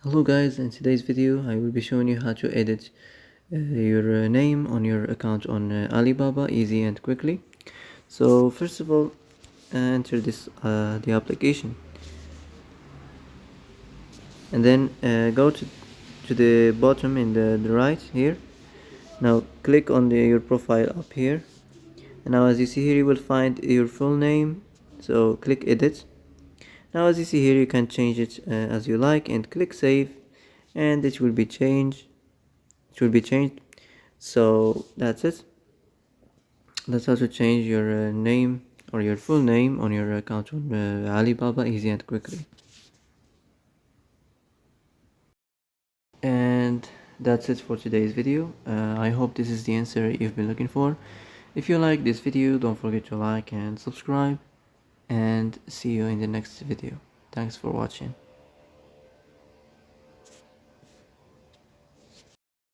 Hello guys, in today's video I will be showing you how to edit your name on your account on Alibaba easy and quickly. So first of all, enter the application, and then go to the bottom in the right here. Now click on your profile up here, and now as you see here you will find your full name, so click edit. Now as you see here you can change it as you like, and click save, and it will be changed. So that's it. That's how to change your name or your full name on your account on Alibaba easy and quickly. And that's it for today's video. I hope this is the answer you've been looking for. If you like this video, don't forget to like and subscribe, and see you in the next video. Thanks for watching.